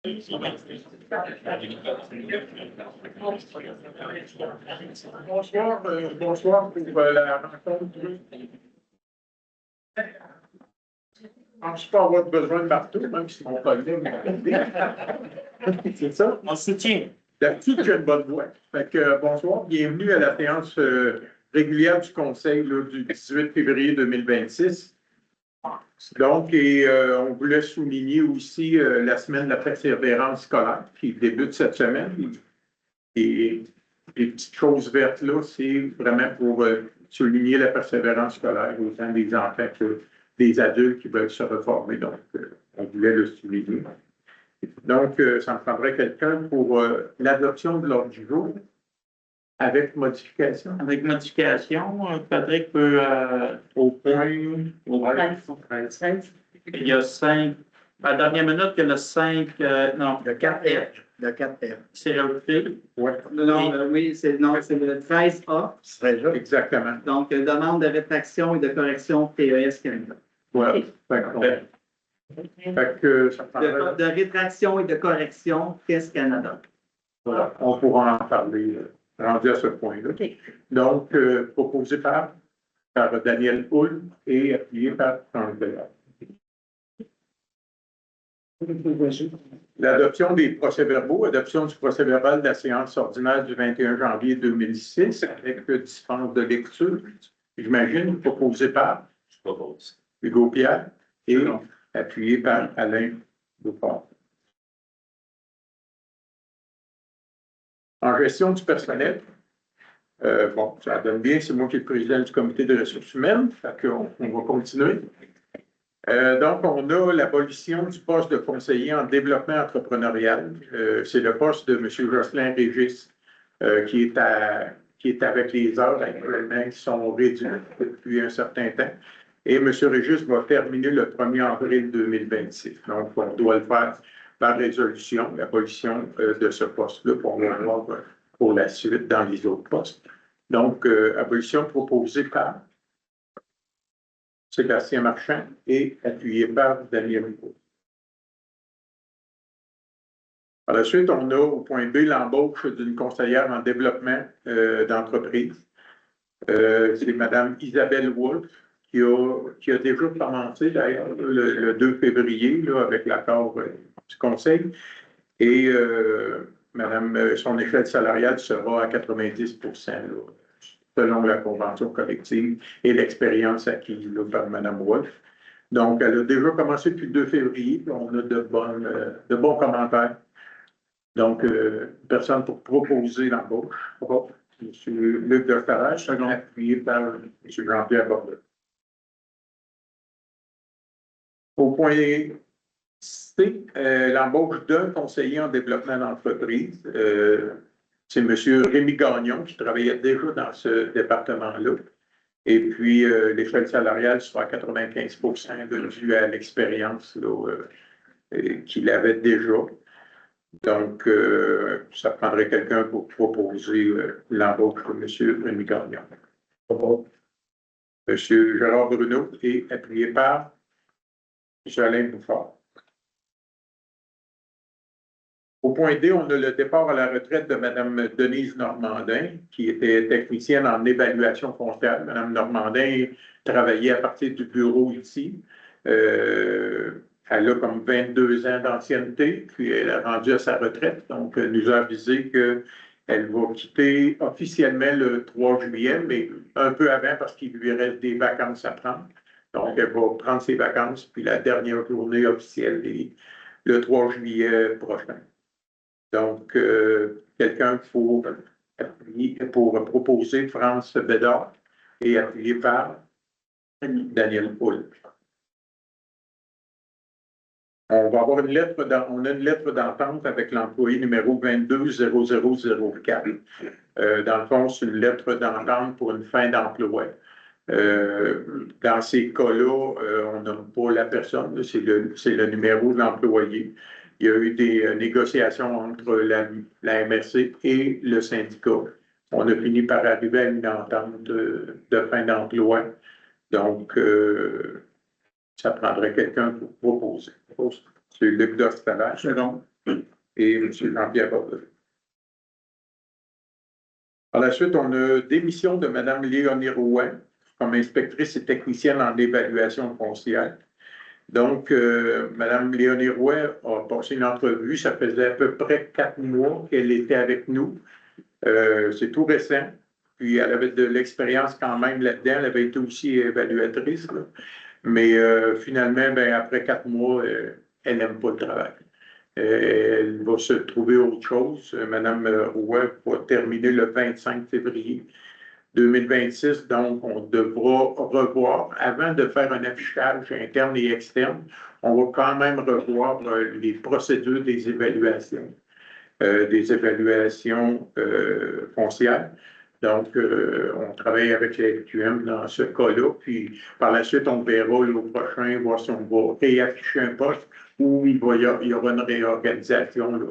Bonsoir, bonsoir pour la rencontre. Je peux avoir besoin de partout, même si mon collègue c'est ça? On se tient. D'habitude, j'ai une bonne voix. Fait que, bonsoir, bienvenue à la séance régulière du Conseil là, du 18 février 2026. Donc, on voulait souligner aussi la semaine de la persévérance scolaire qui débute cette semaine. Et les petites choses vertes là, c'est vraiment pour souligner la persévérance scolaire autant des enfants que des adultes qui veulent se reformer. Donc, on voulait le souligner. Donc, ça me prendrait quelqu'un pour l'adoption de l'ordre du jour avec modification. Avec modification, Patrick peut au point. Il y a 5. À la dernière minute, il y en a 5. Non. Le 4F. Le 4F. C'est rajouté. Oui, Oui, c'est le 13A. serait là. Exactement. Donc, demande de rétraction et de correction PES Canada. Voilà. Fait que ça prendrait... De rétraction et de correction PES Canada. Voilà, on pourra en parler rendu à ce point-là. Okay. Donc, proposé par Daniel Hull et appuyé par Franck Bellard. L'adoption des procès-verbaux, adoption du procès-verbal de la séance ordinaire du 21 janvier 2006 avec dispense de lecture, j'imagine, proposé par Hugo Pierre et appuyé par Alain Beaufort. En gestion du personnel, bon, ça donne bien, c'est moi qui suis le président du comité de ressources humaines, fait qu'on va continuer. Donc, on a l'abolition du poste de conseiller en développement entrepreneurial. C'est le poste de M. Jocelyn Régis qui est avec les heures actuellement qui sont réduites depuis un certain temps. Et M. Régis va terminer le 1er avril 2026. Donc, on doit le faire par résolution, l'abolition de ce poste-là pour voir pour la suite dans les autres postes. Donc, abolition proposée par Sébastien Marchand et appuyé par Daniel Hugo. Par la suite, on a au point B l'embauche d'une conseillère en développement d'entreprise. C'est Mme Isabelle Wolfe qui a déjà commencé d'ailleurs le 2 février là, avec l'accord du Conseil. Et son échelle salariale sera à 90% là, selon la convention collective et l'expérience acquise là, par Mme Wolfe. Donc, elle a déjà commencé depuis le 2 février. On a de bons commentaires. Donc, personne pour proposer l'embauche. M. Luc Dortarage, appuyé par M. Jean-Pierre Bordeaux. Au point C, l'embauche d'un conseiller en développement d'entreprise. C'est M. Rémi Gagnon qui travaillait déjà dans ce département-là. Et puis, l'échelle salariale sera à 95% due à l'expérience qu'il avait déjà. Donc, ça prendrait quelqu'un pour proposer l'embauche de M. Rémi Gagnon. M. Gérard Bruno est appuyé par M. Alain Bouffard. Au point D, on a le départ à la retraite de Mme Denise Normandin, qui était technicienne en évaluation foncière. Mme Normandin travaillait à partir du bureau ici. Elle a comme 22 ans d'ancienneté, puis elle est rendue à sa retraite. Donc, elle nous a avisé qu'elle va quitter officiellement le 3 juillet, mais un peu avant parce qu'il lui reste des vacances à prendre. Donc, elle va prendre ses vacances, puis la dernière journée officielle est le 3 juillet prochain. Donc, quelqu'un pour proposer France Bédard et appuyé par Daniel Hull. On va avoir une lettre d'entente avec l'employé numéro 220004. Dans le fond, c'est une lettre d'entente pour une fin d'emploi. Dans ces cas-là, on nomme pas la personne, c'est le numéro de l'employé. Il y a eu des négociations entre la MRC et le syndicat. On a fini par arriver à une entente de fin d'emploi. Donc, ça prendrait quelqu'un pour proposer. C'est Luc Dostalage. Second. et M. Jean-Pierre Bordelot. Par la suite, on a démission de Mme Léonie Rouen comme inspectrice et technicienne en évaluation foncière. Donc, Mme Léonie Rouen a passé une entrevue. Ça faisait à peu près 4 mois qu'elle était avec nous. C'est tout récent. Puis, elle avait de l'expérience quand même là-dedans. Elle avait été aussi évaluatrice. Là. Mais finalement, ben, après 4 mois, elle n'aime pas le travail. Elle va se trouver autre chose. Mme Rouen va terminer le 25 février 2026. Donc, on devra revoir, avant de faire un affichage interne et externe, on va quand même revoir les procédures des évaluations foncières. Donc, on travaille avec la FQM dans ce cas-là. Puis, par la suite, on verra le prochain, voir si on va réafficher un poste ou il y aura une réorganisation là,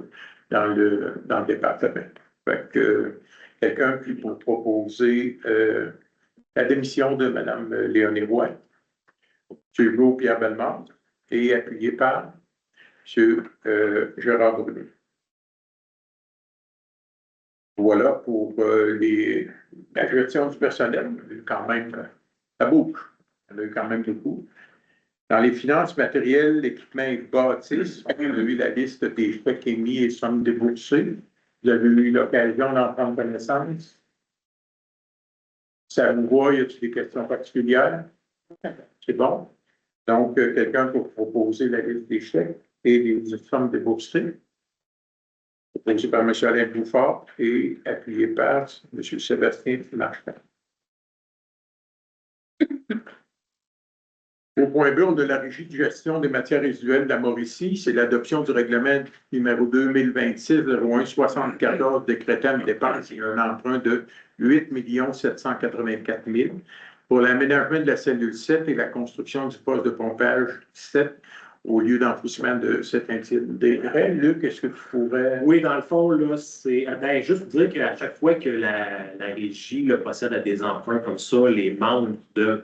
dans le département. Fait que quelqu'un qui peut proposer la démission de Mme Léonie Roy, M. Pierre Bellemare, et appuyé par M. Gérard Brûlé. Voilà pour la gestion du personnel. Quand même, ça bouge. Il y en a eu quand même beaucoup. Dans les finances matérielles, l'équipement et bâtisse, on a eu la liste des chèques émis et sommes déboursées. Vous avez eu l'occasion d'en prendre connaissance. Ça vous voit, y a-t-il des questions particulières? C'est bon. Donc, quelqu'un pour proposer la liste des chèques et des sommes déboursées. Proposé par M. Alain Bouffard et appuyé par M. Sébastien Marchand. Au point B, on a la régie de gestion des matières résiduelles de la Mauricie. C'est l'adoption du règlement numéro 2026-01-74 décrétant une dépense et un emprunt de 8 784 000 pour l'aménagement de la cellule 7 et la construction du poste de pompage 7 au lieu d'enfouissement de cet intérêt. Luc, est-ce que tu pourrais... Oui, dans le fond, là, c'est juste dire qu'à chaque fois que la régie là, procède à des emprunts comme ça, les membres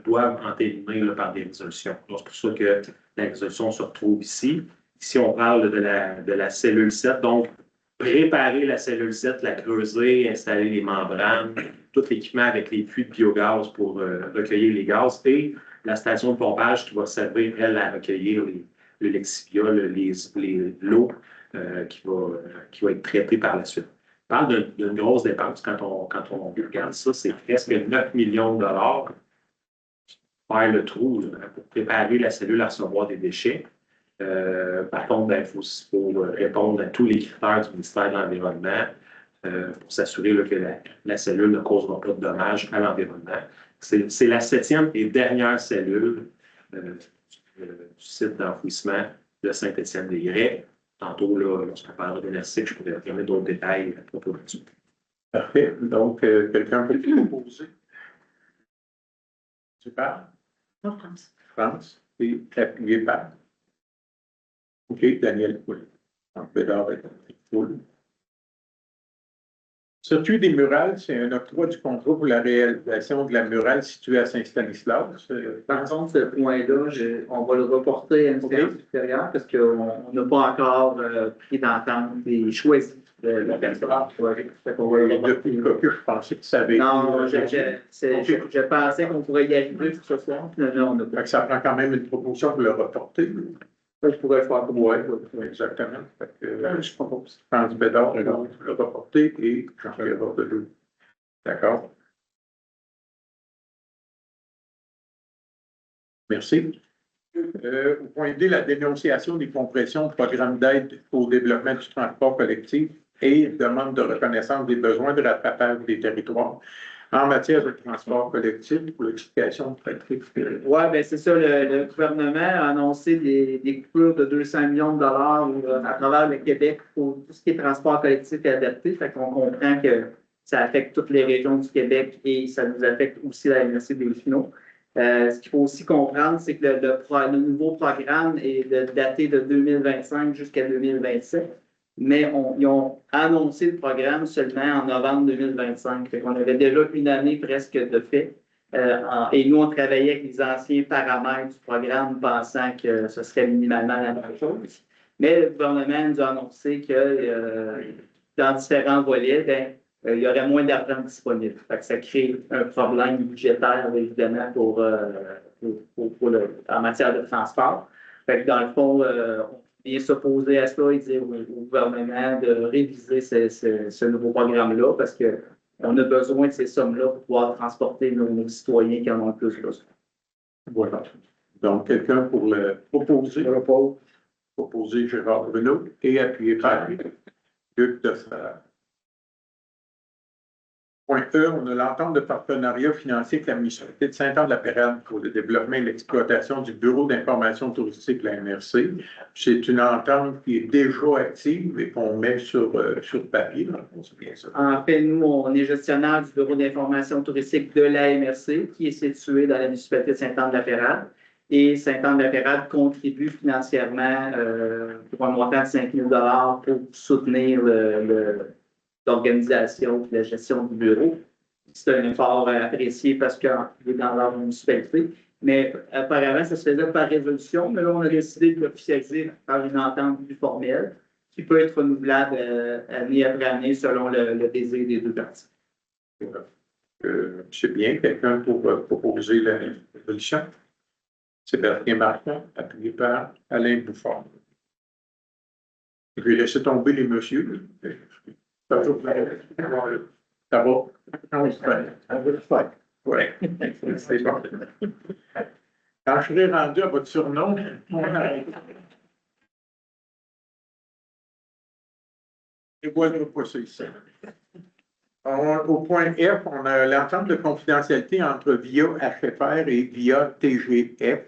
doivent entériner là, par des résolutions. Donc, c'est pour ça que la résolution se retrouve ici. Ici, on parle de la cellule 7. Donc, préparer la cellule 7, la creuser, installer les membranes, tout l'équipement avec les puits de biogaz pour recueillir les gaz et la station de pompage qui va servir, elle, à recueillir le lexivia, l'eau qui va être traitée par la suite. On parle d'une grosse dépense quand on regarde ça, c'est presque 9 millions de dollars faire le trou là, pour préparer la cellule à recevoir des déchets. Par contre, il faut répondre à tous les critères du ministère de l'Environnement pour s'assurer que la cellule ne causera pas de dommages à l'environnement. C'est la 7e et dernière cellule du site d'enfouissement de Saint-Étienne-des-Grès. Tantôt, lorsqu'on parlera de l'énergie, je pourrais donner d'autres détails à propos de ça. Parfait. Donc, quelqu'un peut proposer? Tu parles? Non, France. France. Et appuyé par? OK, Daniel Poul. Donc, Bédard et Poul. Circuit des murales, c'est un octroi du contrat pour la réalisation de la murale située à Saint-Stanislas. Par contre, ce point-là, on va le reporter à une séance supérieure parce qu'on n'a pas encore pris d'entente et choisi la personne. Depuis que je pensais que tu savais. Non, je pensais qu'on pourrait y arriver ce soir. Non, on n'a pas. Ça prend quand même une proposition pour le reporter. Je pourrais le faire comme moi. Oui, exactement. Je propose. France Bédard, le reporter et Jean-Pierre Bordelot. D'accord. Merci. Au point D, la dénonciation des compressions du programme d'aide au développement du transport collectif et demande de reconnaissance des besoins de rattrapage des territoires en matière de transport collectif pour l'explication de Patrick Ferré. Oui, bien c'est ça. Le gouvernement a annoncé des coupures de 200 millions de dollars à travers le Québec pour tout ce qui est transport collectif et adapté. Fait qu'on comprend que ça affecte toutes les régions du Québec et ça nous affecte aussi la MRC des Finaux. Ce qu'il faut aussi comprendre, c'est que le nouveau programme est daté de 2025 jusqu'à 2027. Mais ils ont annoncé le programme seulement en novembre 2025. Fait qu'on avait déjà une année presque de fait. Et nous, on travaillait avec les anciens paramètres du programme pensant que ce serait minimalement la même chose. Mais le gouvernement nous a annoncé que dans différents volets, il y aurait moins d'argent disponible. Fait que ça crée un problème budgétaire, évidemment, en matière de transport. Fait que dans le fond, on vient s'opposer à cela et dire au gouvernement de réviser ce nouveau programme-là parce qu'on a besoin de ces sommes-là pour pouvoir transporter nos citoyens qui en ont le plus besoin. Voilà. Donc, quelqu'un pour le proposer? Proposer Gérard Bruno et appuyé par Luc Defrère. Point E, on a l'entente de partenariat financier avec la municipalité de Saint-Anne-de-la-Pérade pour le développement et l'exploitation du Bureau d'information touristique de la MRC. C'est une entente qui est déjà active et qu'on met sur papier. C'est bien ça. En fait, nous, on est gestionnaire du Bureau d'information touristique de la MRC qui est situé dans la municipalité de Saint-Anne-de-la-Pérade. Et Saint-Anne-de-la-Pérade contribue financièrement pour un montant de 5 000 $ pour soutenir l'organisation et la gestion du bureau. C'est un effort apprécié parce qu'il est dans leur municipalité. Mais auparavant, ça se faisait par résolution, mais là, on a décidé de l'officialiser par une entente plus formelle qui peut être renouvelable année après année selon le désir des deux parties. C'est bien. Quelqu'un pour proposer la résolution? Sébastien Martin, appuyé par Alain Bouffard. Je vais laisser tomber les messieurs. Ça va? Oui, c'est bon. Quand je serai rendu à votre surnom, on arrête. Je ne vois pas ça ici. Au point F, on a l'entente de confidentialité entre VIA HFR et VIA TGF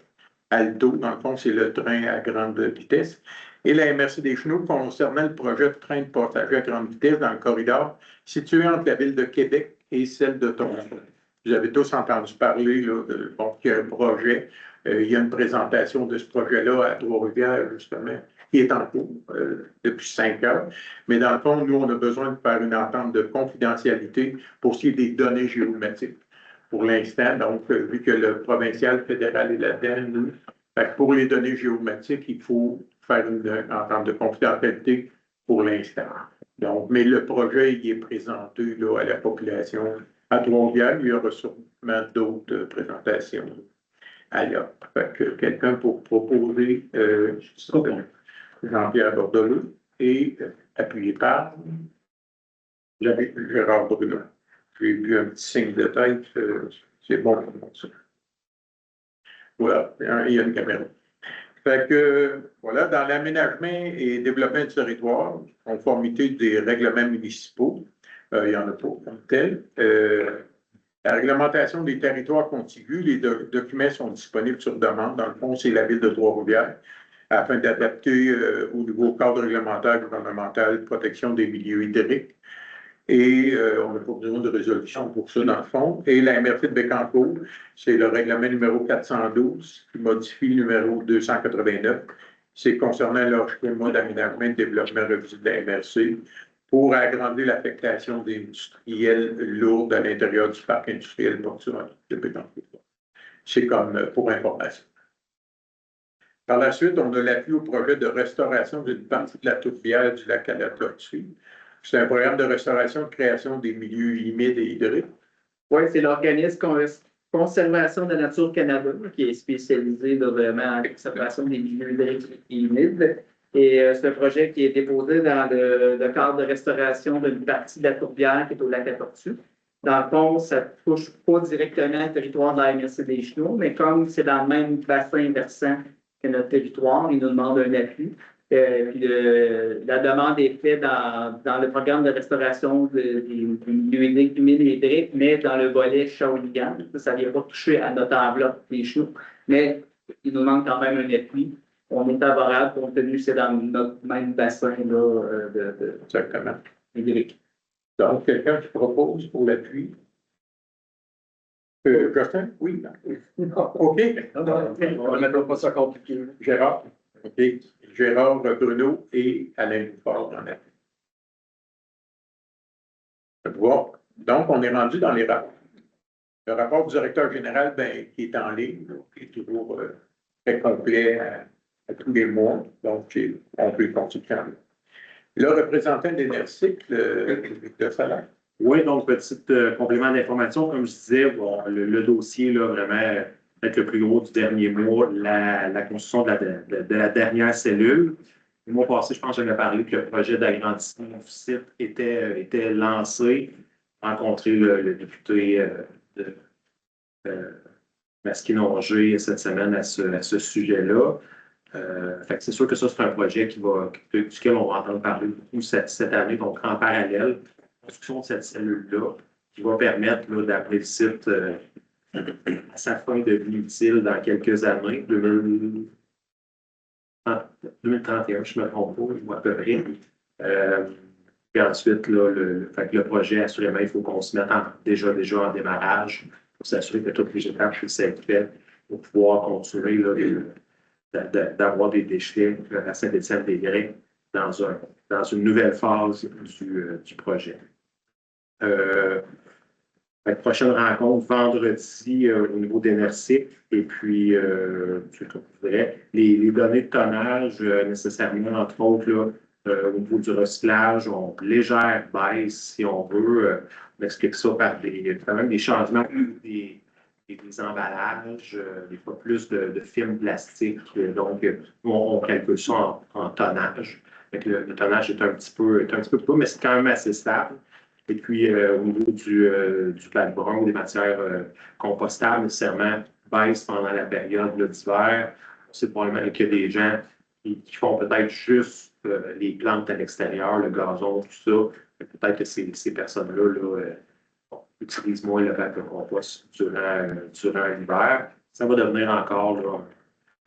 Alto. Dans le fond, c'est le train à grande vitesse. Et la MRC des Chenaux concernant le projet de train de passagers à grande vitesse dans le corridor situé entre la ville de Québec et celle de Toronto. Vous avez tous entendu parler là, qu'il y a un projet. Il y a une présentation de ce projet-là à Trois-Rivières, justement, qui est en cours depuis 5 heures. Mais dans le fond, nous, on a besoin de faire une entente de confidentialité pour ce qui est des données géomatiques. Pour l'instant, donc, vu que le provincial fédéral est là-dedans, pour les données géomatiques, il faut faire une entente de confidentialité pour l'instant. Donc, mais le projet, il est présenté là, à la population à Trois-Rivières. Il y aura sûrement d'autres présentations ailleurs. Fait que quelqu'un pour proposer Jean-Pierre Bordelot et appuyé par Gérard Bruno. J'ai vu un petit signe de tête, c'est bon pour ça. Voilà, il y a une caméra. Fait que, voilà, dans l'aménagement et développement du territoire, conformité des règlements municipaux, il n'y en a pas comme tel. La réglementation des territoires contigus, les documents sont disponibles sur demande. Dans le fond, c'est la ville de Trois-Rivières, afin d'adapter au nouveau cadre réglementaire gouvernemental de protection des milieux hydriques. Et on n'a pas besoin de résolution pour ça, dans le fond. Et la MRC de Bécancour, c'est le règlement numéro 412 qui modifie le numéro 289. C'est concernant leur schéma d'aménagement et de développement revisé de la MRC pour agrandir l'affectation des industriels lourds à l'intérieur du parc industriel portuaire de Bécancour. C'est comme pour information. Par la suite, on a l'appui au projet de restauration d'une partie de la tourbière du lac à la Tortue. C'est un programme de restauration et de création des milieux humides et hydriques. Oui, c'est l'organisme Conservation de la Nature Canada qui est spécialisé vraiment en conservation des milieux hydriques et humides. Et c'est un projet qui est déposé dans le cadre de restauration d'une partie de la tourbière qui est au lac à Tortue. Dans le fond, ça ne touche pas directement le territoire de la MRC des Chenaux, mais comme c'est dans le même bassin versant que notre territoire, ils nous demandent un appui. Puis la demande est faite dans le programme de restauration des milieux humides et hydriques, mais dans le volet Shawinigan. Ça ne vient pas toucher à notre enveloppe des Chenaux, mais il nous demande quand même un appui. On est favorable compte tenu que c'est dans notre même bassin là, Exactement. hydrique. Donc, quelqu'un qui propose pour l'appui? Justin? Oui. Non. OK. On ne mettra pas ça compliqué. Gérard? OK. Gérard Bruno et Alain Bouffard en appui. Bon. Donc, on est rendu dans les rapports. Le rapport du directeur général, qui est en ligne, qui est toujours très complet à tous les mois. Donc, on peut continuer. Le représentant d'Enercycle, le salaire. Oui, donc, petit complément d'information. Comme je disais, bon, le dossier, là, vraiment, peut-être le plus gros du dernier mois, la construction de la dernière cellule. Le mois passé, je pense que j'avais parlé que le projet d'agrandissement du site était lancé. Rencontré le député de Masquinongé cette semaine à ce sujet-là. Fait que c'est sûr que ça, c'est un projet duquel on va entendre parler beaucoup cette année, donc en parallèle, la construction de cette cellule-là, qui va permettre d'amener le site à sa fin de vie utile dans quelques années, 2031, je ne me trompe pas, ou à peu près. Puis ensuite, là, fait que le projet, assurément, il faut qu'on se mette déjà en démarrage pour s'assurer que toutes les étapes puissent être faites pour pouvoir continuer d'avoir des déchets à Saint-Étienne-des-Grès dans une nouvelle phase du projet. La prochaine rencontre vendredi au niveau d'Enercycle. Et puis, les données de tonnage, nécessairement, entre autres, là, au niveau du recyclage, ont une légère baisse, si on veut. On explique ça par quand même des changements des emballages, des fois plus de films plastiques. Donc, on calcule ça en tonnage. Le tonnage est un petit peu plus, mais c'est quand même assez stable. Et puis, au niveau du plate-brun ou des matières compostables, nécessairement, baisse pendant la période d'hiver. C'est probablement qu'il y a des gens qui font peut-être juste les plantes à l'extérieur, le gazon, tout ça. Peut-être que ces personnes-là utilisent moins le bac de compost durant l'hiver. Ça va devenir encore là,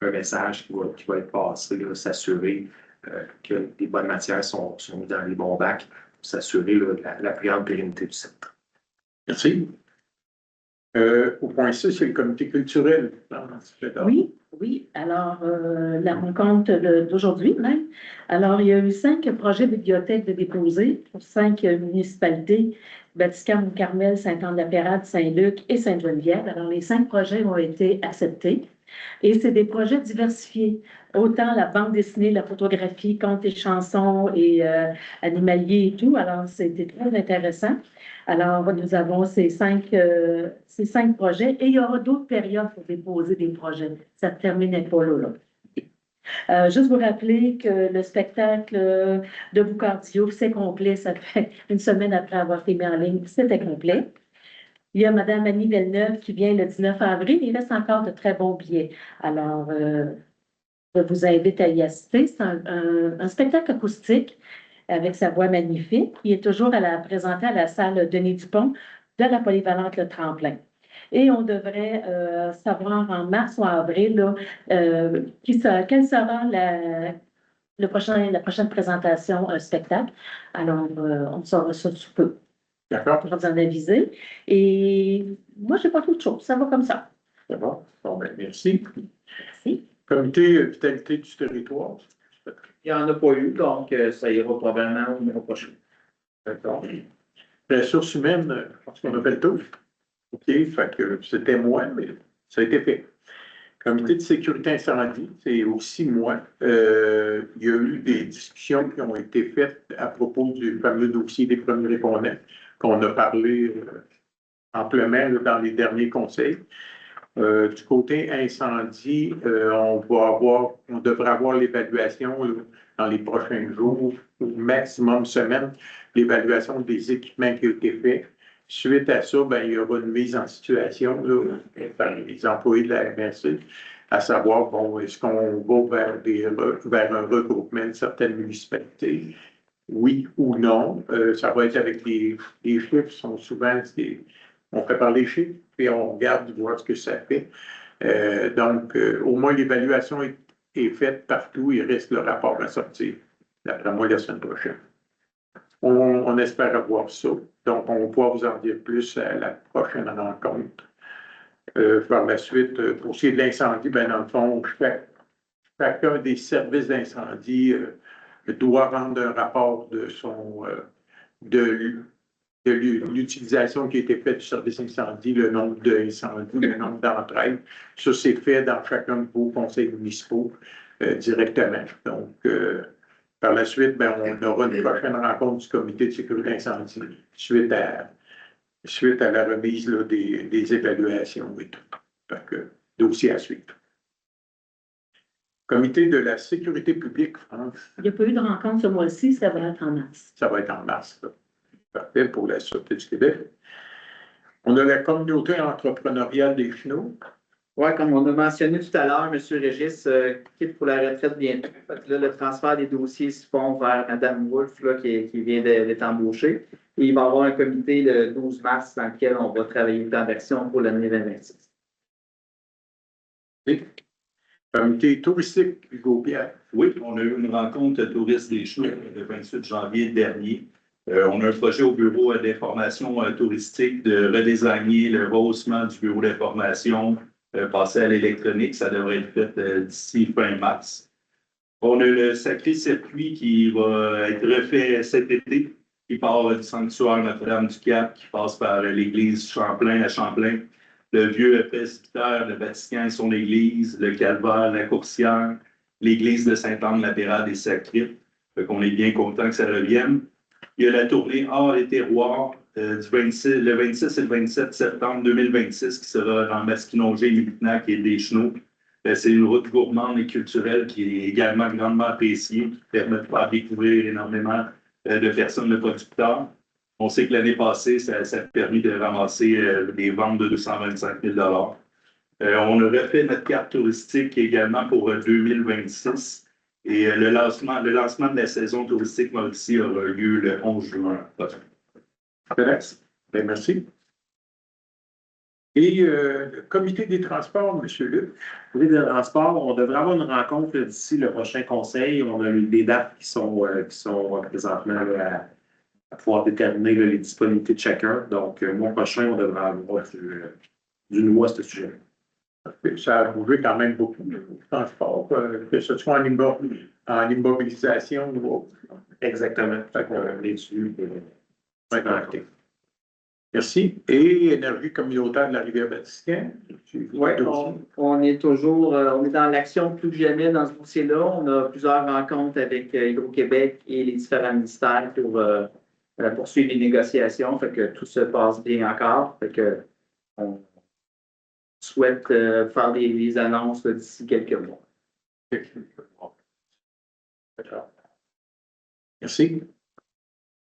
un message qui va être passé, s'assurer que les bonnes matières sont mises dans les bons bacs pour s'assurer la plus grande pérennité du site. Merci. Au point 6, c'est le comité culturel. Oui. Alors, la rencontre d'aujourd'hui même. Alors, il y a eu 5 projets de bibliothèque de déposer pour 5 municipalités, Batiscan, Carmel, Saint-Anne-de-la-Pérade, Saint-Luc et Sainte-Geneviève. Alors, les 5 projets ont été acceptés. Et c'est des projets diversifiés, autant la bande dessinée, la photographie, contes et chansons et animaliers et tout. Alors, c'était très intéressant. Alors, nous avons ces 5 projets et il y aura d'autres périodes pour déposer des projets. Ça ne terminait pas là. Juste vous rappeler que le spectacle de Boucardio, c'est complet. Ça fait une semaine après avoir été mis en ligne, c'était complet. Il y a Mme Annie Villeneuve qui vient le 19 avril. Il reste encore de très bons billets. Alors, je vous invite à y assister. C'est un spectacle acoustique avec sa voix magnifique. Il est toujours présenté à la salle Denis Dupont de la polyvalente Le Tremplin. Et on devrait savoir en mars ou en avril là, quelle sera la prochaine présentation, un spectacle. Alors, on saura ça sous peu. D'accord. Pour vous en aviser. Et moi, je n'ai pas d'autre chose. Ça va comme ça. D'accord. Bon, ben, merci. Merci. Comité vitalité du territoire. Il n'y en a pas eu, donc ça ira probablement au mois prochain. D'accord. Ressources humaines, je pense qu'on a fait le tour. OK, fait que c'était moi, mais ça a été fait. Comité de sécurité incendie, c'est aussi moi. Il y a eu des discussions qui ont été faites à propos du fameux dossier des premiers répondants, qu'on a parlé amplement dans les derniers conseils. Du côté incendie, on devrait avoir l'évaluation dans les prochains jours, ou maximum semaines, l'évaluation des équipements qui ont été faits. Suite à ça, ben, il y aura une mise en situation par les employés de la MRC, à savoir, bon, est-ce qu'on va vers un regroupement de certaines municipalités? Oui ou non. Ça va être avec les chiffres, sont souvent, on prépare les chiffres et on regarde voir ce que ça fait. Donc, au moins, l'évaluation est faite partout. Il reste le rapport à sortir, d'après moi, la semaine prochaine. On espère avoir ça. Donc, on va pouvoir vous en dire plus à la prochaine rencontre. Par la suite, pour ce qui est de l'incendie, ben, dans le fond, chacun des services d'incendie doit rendre un rapport de l'utilisation qui a été faite du service incendie, le nombre d'incendies, le nombre d'entrailles. Ça, c'est fait dans chacun de vos conseils municipaux. directement. Donc, par la suite, ben, on aura une prochaine rencontre du comité de sécurité incendie suite à la remise là, des évaluations et tout. Fait que, dossier à suivre. Comité de la sécurité publique, France, Il n'y a pas eu de rencontre ce mois-ci, ça va être en mars. ça va être en mars. Là. Parfait pour la Sûreté du Québec. On a la communauté entrepreneuriale des Chenaux. Oui, comme on a mentionné tout à l'heure, M. Régis quitte pour la retraite bientôt. Fait que là, le transfert des dossiers se font vers Mme Wolfe là, qui vient d'être embauchée. Et il va y avoir un comité le 12 mars dans lequel on va travailler dans l'action pour l'année 2026. Comité touristique, Hugo Pierre. Oui, on a eu une rencontre touriste des Chenaux le 28 janvier dernier. On a un projet au bureau d'information touristique de redesigner le rehaussement du bureau d'information, passer à l'électronique. Ça devrait être fait d'ici fin mars. On a le sacré circuit qui va être refait cet été, qui part du sanctuaire Notre-Dame-du-Cap, qui passe par l'église Champlain à Champlain, le vieux presbytère, le Vatican et son église, le Calvaire, la Coursière, l'église de Sainte-Anne-la-Pérade et sa crypte. Fait qu'on est bien content que ça revienne. Il y a la tournée Art et Terroir le 26 et le 27 septembre 2026 qui sera dans Masquinongé, Mille-Tenac et Deschenaux. C'est une route gourmande et culturelle qui est également grandement appréciée, qui permet de faire découvrir énormément de personnes, de producteurs. On sait que l'année passée, ça a permis de ramasser des ventes de 225 000 $. On a refait notre carte touristique également pour 2026. Et le lancement de la saison touristique Mauricie aura lieu le 11 juin prochain. Ben, merci. Et le comité des transports, M. Luc. Pour les transports, on devrait avoir une rencontre d'ici le prochain conseil. On a eu des dates qui sont présentement là, à pouvoir déterminer là, les disponibilités de chacun. Donc, le mois prochain, on devrait avoir du nouveau à ce sujet. Ça a bougé quand même beaucoup, le transport, que ce soit en immobilisation ou autre. Exactement. Fait qu'on est dessus. Merci. Et énergie communautaire de la Rivière-Vatican. Oui, on est toujours on est dans l'action plus que jamais dans ce dossier-là. On a plusieurs rencontres avec Hydro-Québec et les différents ministères pour poursuivre les négociations. Fait que tout se passe bien encore. Fait que on souhaite faire des annonces d'ici quelques mois. Merci.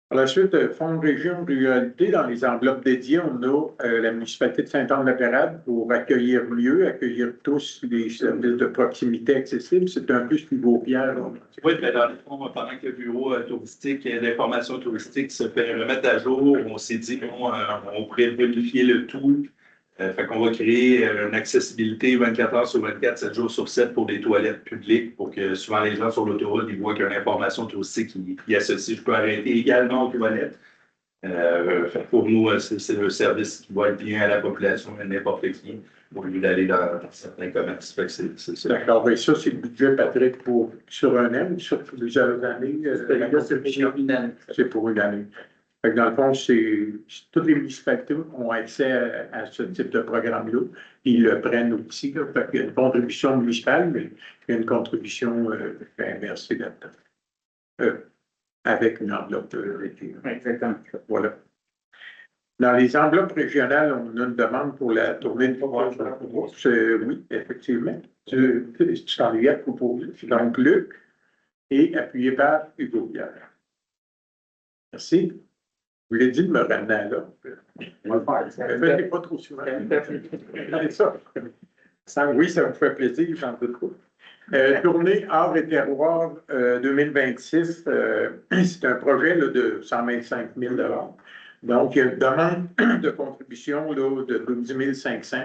Par la suite, Fonds de région de ruralité, dans les enveloppes dédiées, on a la municipalité de Sainte-Anne-la-Pérade pour accueillir mieux, accueillir tous les services de proximité accessibles. C'est un peu ce niveau Pierre. Oui, mais dans le fond, pendant que le bureau touristique d'information touristique se fait remettre à jour, on s'est dit qu'on pourrait vérifier le tout. Fait qu'on va créer une accessibilité 24 heures sur 24, 7 jours sur 7 pour des toilettes publiques, pour que souvent les gens sur l'autoroute, ils voient qu'il y a une information touristique qui associe. Je peux arrêter également aux toilettes. Fait pour nous, c'est un service qui va être bien à la population, à n'importe qui, au lieu d'aller dans certains commerces. Fait que c'est ça. D'accord. Et ça, c'est le budget, Patrick, sur un an ou sur plusieurs années? C'est pour une année. Fait que dans le fond, toutes les municipalités ont accès à ce type de programme-là. Ils le prennent aussi. Là. Fait qu'il y a une contribution municipale, mais il y a une contribution inversée là-dedans. Avec une enveloppe. Exactement. Voilà. Dans les enveloppes régionales, on a une demande pour la tournée de France. Oui, effectivement. Tu t'en es proposé. Donc, Luc, et appuyé par Hugo Pierre. Merci. Vous l'avez dit de me ramener à là. On va le faire. Faites pas trop souvent. C'est ça. Oui, ça vous fait plaisir, j'en doute pas. Tournée Art et Terroir 2026, c'est un projet là, de 125 000 $. Donc, il y a une demande de contribution là, de 12 500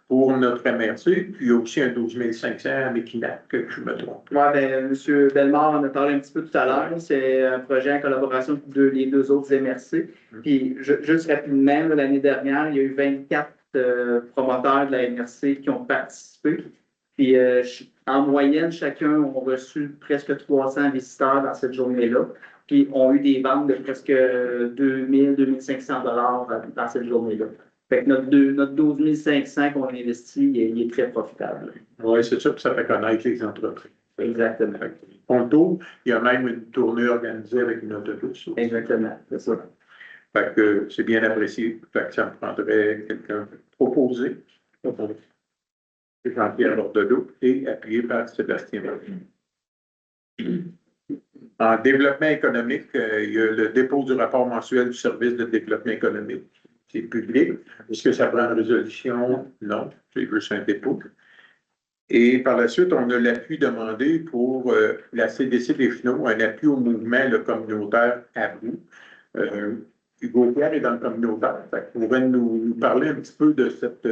pour notre MRC, puis il y a aussi un 12 500 à Mekinac, que je me trompe. Oui, bien, M. Bellemare en a parlé un petit peu tout à l'heure. C'est un projet en collaboration avec les deux autres MRC. Puis, juste rapidement, l'année dernière, il y a eu 24 promoteurs de la MRC qui ont participé. Puis, en moyenne, chacun a reçu presque 300 visiteurs dans cette journée-là. Puis, ont eu des ventes de presque 2 000, 2 500 $ dans cette journée-là. Fait que notre 12 500 qu'on investit, il est très profitable. Oui, c'est ça, puis ça fait connaître les entreprises. Exactement. On tourne, il y a même une tournée organisée avec une autobus. Exactement, c'est ça. Fait que c'est bien apprécié. Fait que ça me prendrait quelqu'un proposé. Jean-Pierre Bordelot et appuyé par Sébastien Martin. En développement économique, il y a le dépôt du rapport mensuel du service de développement économique. C'est public. Est-ce que ça prend une résolution? Non, c'est juste un dépôt. Et par la suite, on a l'appui demandé pour la CDC des Chenaux, un appui au mouvement le communautaire à vous. Hugo Pierre est dans le communautaire. Il pourrait nous parler un petit peu de cette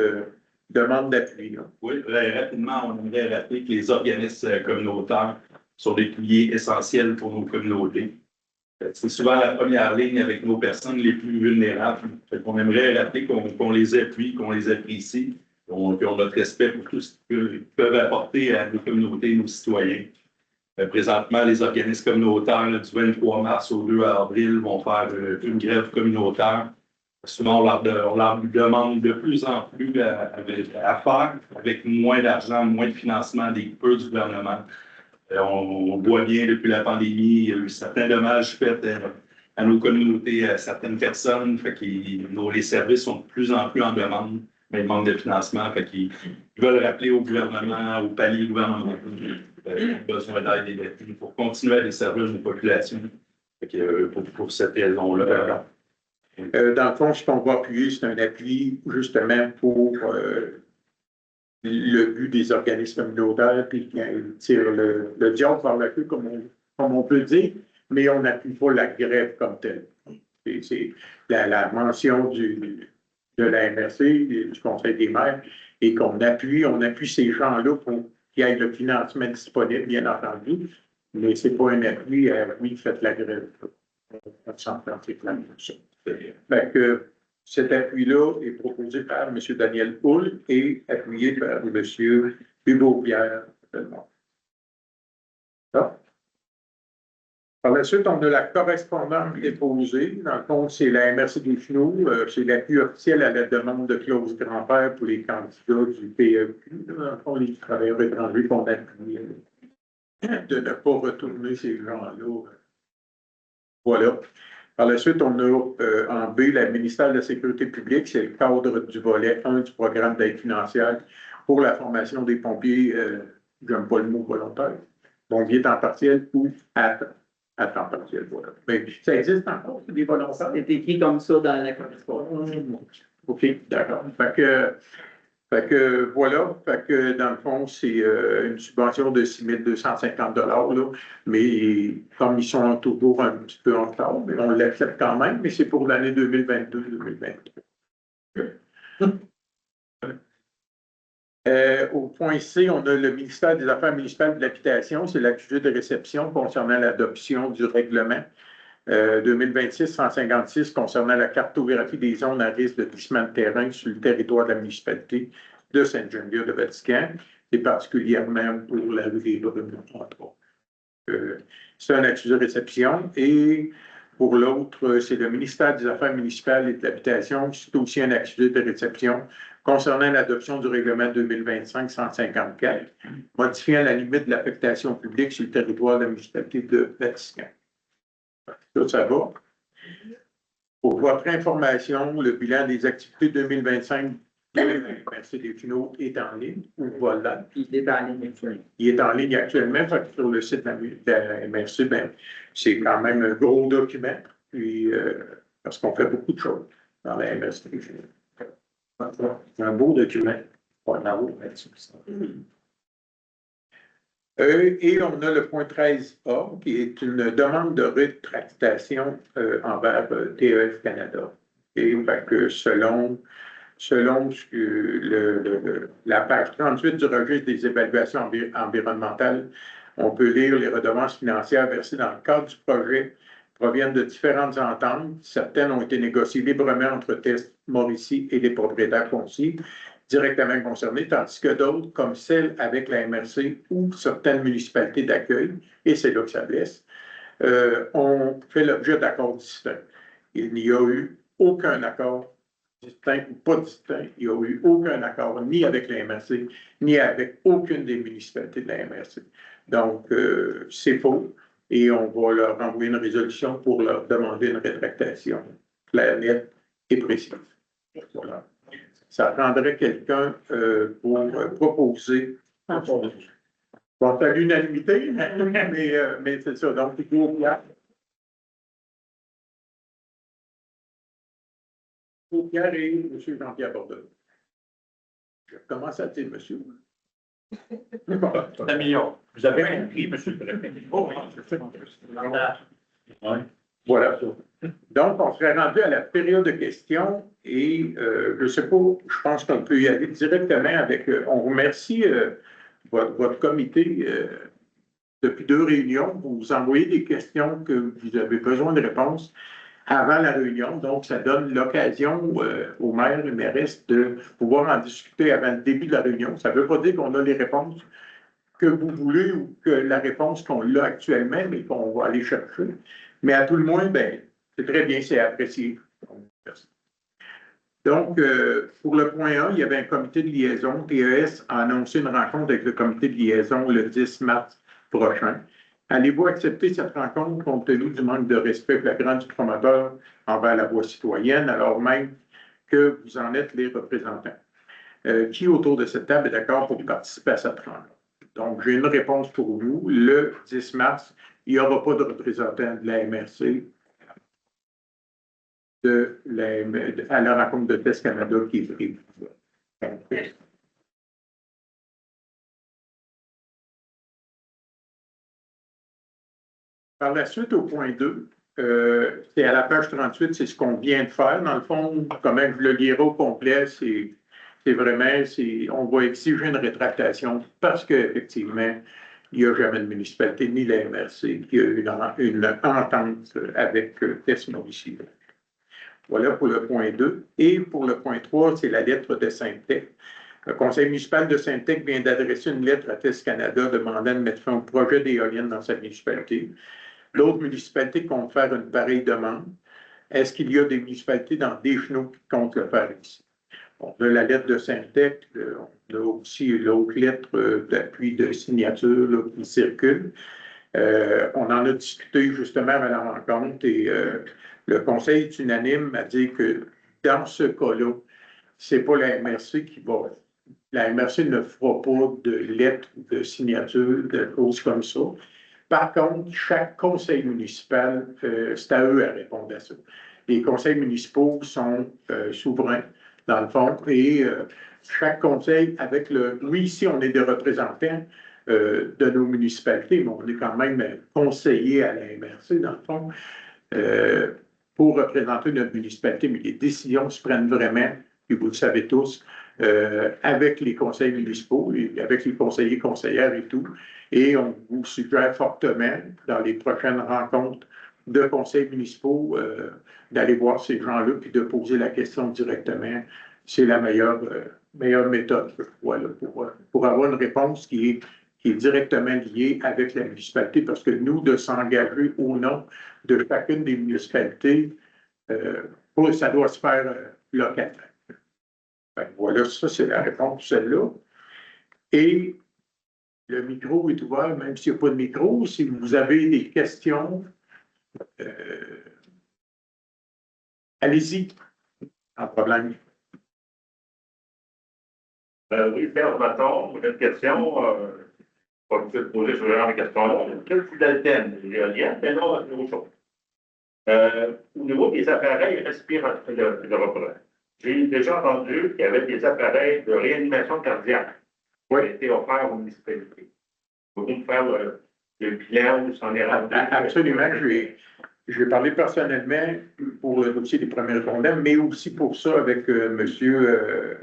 demande d'appui. Oui, rapidement, on aimerait rappeler que les organismes communautaires sont des piliers essentiels pour nos communautés. C'est souvent la première ligne avec nos personnes les plus vulnérables. On aimerait rappeler qu'on les appuie, qu'on les apprécie, qu'on a notre respect pour tout ce qu'ils peuvent apporter à nos communautés et nos citoyens. Présentement, les organismes communautaires du 23 mars au 2 avril vont faire une grève communautaire. Souvent, on leur demande de plus en plus à faire avec moins d'argent, moins de financement des peu du gouvernement. On voit bien depuis la pandémie, il y a eu certains dommages faits à nos communautés, à certaines personnes. Les services sont de plus en plus en demande, mais il manque de financement. Ils veulent rappeler au gouvernement, au palier gouvernemental, qu'ils ont besoin d'aide et d'appui pour continuer à desservir nos populations. Pour cette raison-là. Dans le fond, ce qu'on va appuyer, c'est un appui justement pour le but des organismes communautaires, puis qui tire le diable par la queue, comme on peut dire, mais on n'appuie pas la grève comme telle. C'est la mention de la MRC, du Conseil des maires, et qu'on appuie ces gens-là pour qu'il y ait le financement disponible, bien entendu, mais ce n'est pas un appui à oui, faites la grève. Fait que cet appui-là est proposé par M. Daniel Hull et appuyé par M. Hugo Pierre. Par la suite, on a la correspondance déposée. Dans le fond, c'est la MRC des Chenaux. C'est l'appui officiel à la demande de Claude Grand-Père pour les candidats du PEQ. Dans le fond, les travailleurs étrangers qu'on appuie de ne pas retourner ces gens-là. Voilà. Par la suite, on a en B, le ministère de la Sécurité publique, c'est le cadre du volet 1 du programme d'aide financière pour la formation des pompiers, j'aime pas le mot volontaire, pompiers temps partiel ou à temps partiel. Voilà. Mais ça existe encore, des volontaires? C'est écrit comme ça dans la correspondance. OK, d'accord. Fait que voilà, dans le fond, c'est une subvention de 6 250 $, mais comme ils sont toujours un petit peu en retard, mais on l'accepte quand même, mais c'est pour l'année 2022-2023. Au point C, on a le ministère des Affaires municipales de l'Habitation, c'est l'accusé de réception concernant l'adoption du règlement 2026-156 concernant la cartographie des zones à risque de glissement de terrain sur le territoire de la municipalité de Sainte-Geneviève-de-Vatican, et particulièrement pour la rue des Brumes. C'est un accusé de réception. Et pour l'autre, c'est le ministère des Affaires municipales et de l'Habitation, c'est aussi un accusé de réception concernant l'adoption du règlement 2025-154, modifiant la limite de l'affectation publique sur le territoire de la municipalité de Vatican. Ça va. Pour votre information, le bilan des activités 2025 de la MRC des Chenaux est en ligne. Voilà. Il est en ligne actuellement. Il est en ligne actuellement. Sur le site de la MRC, c'est quand même un gros document. Puis, parce qu'on fait beaucoup de choses dans la MRC des Chenaux. Un beau document. Et on a le point 13A, qui est une demande de rétractation envers TEF Canada. Et selon la page 38 du registre des évaluations environnementales, on peut lire les redevances financières versées dans le cadre du projet proviennent de différentes ententes. Certaines ont été négociées librement entre Test Mauricie et les propriétaires fonciers directement concernés, tandis que d'autres, comme celle avec la MRC ou certaines municipalités d'accueil, et c'est là que ça blesse, ont fait l'objet d'accords distincts. Il n'y a eu aucun accord distinct ou pas distinct. Il n'y a eu aucun accord ni avec la MRC, ni avec aucune des municipalités de la MRC. Donc, c'est faux. Et on va leur envoyer une résolution pour leur demander une rétractation claire, nette et précise. Voilà. Ça prendrait quelqu'un pour proposer. Bon, c'est à l'unanimité, mais c'est ça. Donc, il faut Pierre et M. Jean-Pierre Bordelot. Je commence à dire monsieur. Un million. Vous avez compris, M. le Préfet. Oh, oui. Voilà. Donc, on serait rendu à la période de questions et je ne sais pas, je pense qu'on peut y aller directement avec. On remercie votre comité depuis 2 réunions. Vous envoyez des questions que vous avez besoin de réponses avant la réunion. Donc, ça donne l'occasion aux maires et mairesses de pouvoir en discuter avant le début de la réunion. Ça ne veut pas dire qu'on a les réponses que vous voulez ou que la réponse qu'on a actuellement, mais qu'on va aller chercher. Mais à tout le moins, ben, c'est très bien, c'est apprécié. Donc, pour le point 1, il y avait un comité de liaison. TES a annoncé une rencontre avec le comité de liaison le 10 mars prochain. Allez-vous accepter cette rencontre compte tenu du manque de respect flagrant du promoteur envers la voie citoyenne, alors même que vous en êtes les représentants? Qui autour de cette table est d'accord pour participer à cette rencontre? Donc, j'ai une réponse pour vous. Le 10 mars, il n'y aura pas de représentant de la MRC à la rencontre de TES Canada qui est prévue. Par la suite, au point 2, c'est à la page 38, c'est ce qu'on vient de faire. Dans le fond, comme je le lirai au complet, c'est vraiment, on va exiger une rétractation parce qu'effectivement, il n'y a jamais de municipalité ni la MRC qui a eu une entente avec TES Mauricie. Voilà pour le point 2. Et pour le point 3, c'est la lettre de Sainte-Tech. Le conseil municipal de Sainte-Tech vient d'adresser une lettre à TES Canada demandant de mettre fin au projet d'éolienne dans sa municipalité. D'autres municipalités comptent faire une pareille demande. Est-ce qu'il y a des municipalités dans Deschenaux qui comptent le faire ici? On a la lettre de Sainte-Tech, on a aussi l'autre lettre d'appui de signature là, qui circule. On en a discuté justement à la rencontre et le conseil est unanime à dire que dans ce cas-là, ce n'est pas la MRC qui va. La MRC ne fera pas de lettre de signature, de choses comme ça. Par contre, chaque conseil municipal, c'est à eux à répondre à ça. Les conseils municipaux sont souverains, dans le fond, et chaque conseil, avec le... Oui, ici, on est des représentants de nos municipalités, mais on est quand même conseillers à la MRC, dans le fond, pour représenter notre municipalité. Mais les décisions se prennent vraiment, et vous le savez tous, avec les conseils municipaux, avec les conseillers, conseillères et tout. Et on vous suggère fortement, dans les prochaines rencontres de conseils municipaux, d'aller voir ces gens-là puis de poser la question directement. C'est la meilleure méthode voilà, pour avoir une réponse qui est directement liée avec la municipalité, parce que nous, de s'engager au nom de chacune des municipalités, ça doit se faire localement. Voilà, ça c'est la réponse, celle-là. Et le micro est ouvert, même s'il n'y a pas de micro. Si vous avez des questions, allez-y, sans problème. Oui, Serge Maton, j'ai une question. Pas que de poser ce genre de questions-là. Quel type d'antenne? L'éolienne, mais non, c'est autre chose. Au niveau des appareils respiratoires, j'ai déjà entendu qu'il y avait des appareils de réanimation cardiaque qui ont été offerts aux municipalités. Pouvez-vous faire le bilan où s'en est rendu? Absolument. J'ai parlé personnellement pour le dossier des premiers répondants, mais aussi pour ça avec monsieur,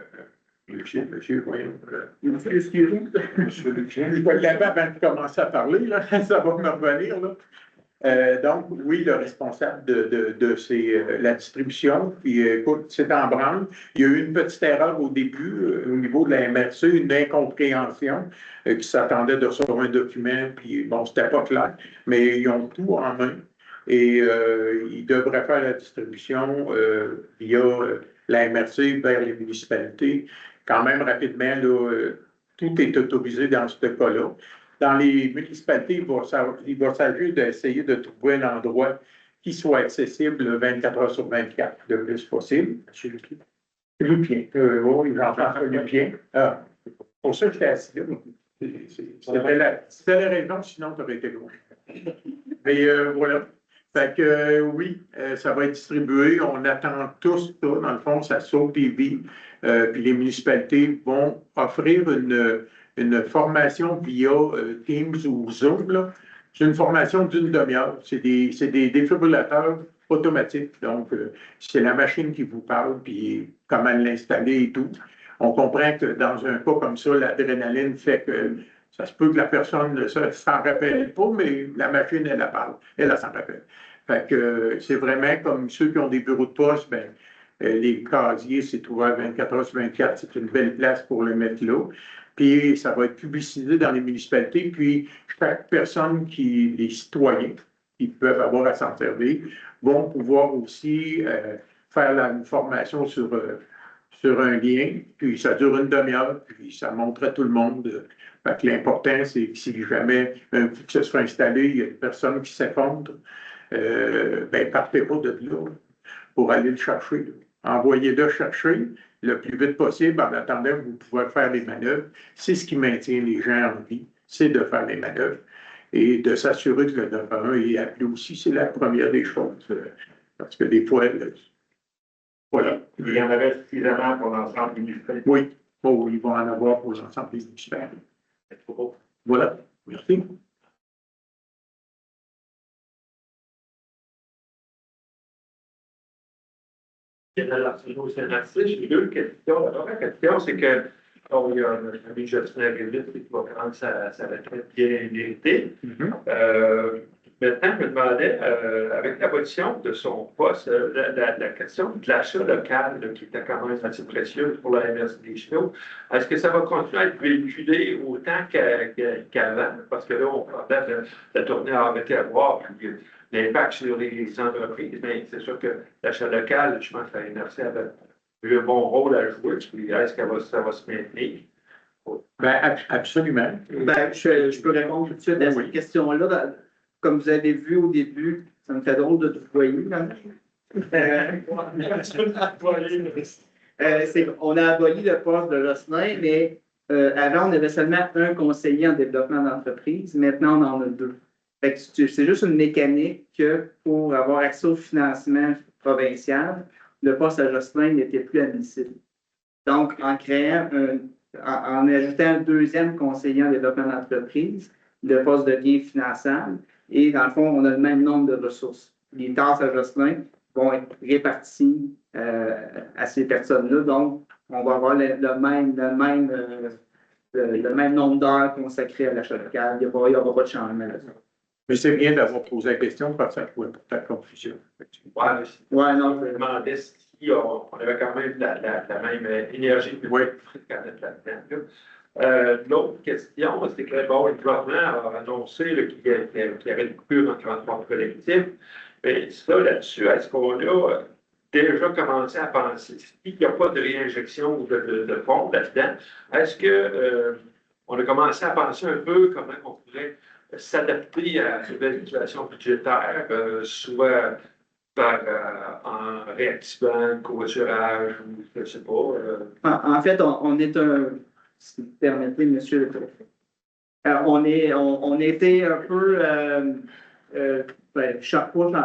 voyons. Monsieur Lucien. Je vais l'avais avant de commencer à parler, là. Ça va me revenir, là. Donc, oui, le responsable de la distribution, puis écoute, c'est en branle. Il y a eu une petite erreur au début au niveau de la MRC, une incompréhension qui s'attendait de recevoir un document, puis bon, c'était pas clair, mais ils ont tout en main et ils devraient faire la distribution via la MRC vers les municipalités. Quand même rapidement, là, tout est autorisé dans ce cas-là. dans les municipalités, il va s'agir d'essayer de trouver un endroit qui soit accessible 24 heures sur 24, le plus possible. Chez Lupien. Oui, Jean-François Lupien. Ah, pour ça que j'étais assis là. C'était la raison, sinon tu aurais été loin. Mais voilà. Fait que oui, ça va être distribué. On attend tous ça. Dans le fond, ça sauve des vies. Puis les municipalités vont offrir une formation via Teams ou Zoom. Là. C'est une formation d'une demi-heure. C'est des défibrillateurs automatiques. Donc, c'est la machine qui vous parle, puis comment l'installer et tout. On comprend que dans un cas comme ça, l'adrénaline fait que ça se peut que la personne ne s'en rappelle pas, mais la machine, elle la parle. Elle s'en rappelle. Fait que c'est vraiment comme ceux qui ont des bureaux de poste, ben, les casiers, c'est ouvert 24 heures sur 24. C'est une belle place pour le mettre là. Puis ça va être publicisé dans les municipalités. Puis chaque personne les citoyens qui peuvent avoir à s'en servir, vont pouvoir aussi faire une formation sur un lien. Puis ça dure une demi-heure. Puis ça montre à tout le monde. Fait que l'important, c'est que si jamais un coup que ce soit installé, il y a une personne qui s'effondre, ben partez pas de là pour aller le chercher. Envoyez-le chercher le plus vite possible en attendant que vous pouvez faire les manœuvres. C'est ce qui maintient les gens en vie, c'est de faire les manœuvres et de s'assurer que le 911 est appelé aussi. C'est la première des choses. Parce que des fois, voilà. Il y en avait suffisamment pour l'ensemble des municipalités. Oui, oh, ils vont en avoir pour l'ensemble des municipalités. Voilà. Merci. J'ai deux questions. La première question, c'est que il y a un ami gestionnaire élite qui va prendre sa retraite bien méritée. Maintenant, je me demandais, avec l'abolition de son poste, la question de l'achat local, là, qui était quand même assez précieuse pour la MRC des Chenaux, est-ce que ça va continuer à être véhiculé autant qu'avant? Parce que là, on parlait de la tournée à arrêter à voir, puis l'impact sur les entreprises, mais c'est sûr que l'achat local, je pense que la MRC avait eu un bon rôle à jouer, puis est-ce que ça va se maintenir? Ben, absolument. Ben, je peux répondre tout de suite à cette question-là. Comme vous avez vu au début, ça me fait drôle de te voyer. On a aboli le poste de Jocelyn, mais avant, on avait seulement un conseiller en développement d'entreprise. Maintenant, on en a deux. C'est juste une mécanique que pour avoir accès au financement provincial, le poste à Jocelyn n'était plus admissible. Donc, en ajoutant un deuxième conseiller en développement d'entreprise, le poste devient finançable. Et dans le fond, on a le même nombre de ressources. Les tâches à Jocelyn vont être réparties à ces personnes-là. Donc, on va avoir le même nombre d'heures consacrées à l'achat local. Il n'y aura pas de changement là-dessus. Mais c'est bien d'avoir posé la question parce que ça pouvait porter à confusion. Ouais, non, je me demandais si on avait quand même la même énergie que là-dedans. L'autre question, c'est que le gouvernement a annoncé qu'il y avait une coupure en transport collectif. Mais ça, là-dessus, est-ce qu'on a déjà commencé à penser, s'il n'y a pas de réinjection de fonds là-dedans, est-ce qu'on a commencé à penser un peu comment on pourrait s'adapter à une nouvelle situation budgétaire, soit en réactivant le covoiturage ou je ne sais pas. En fait, on est si vous permettez, monsieur le préfet. On était un peu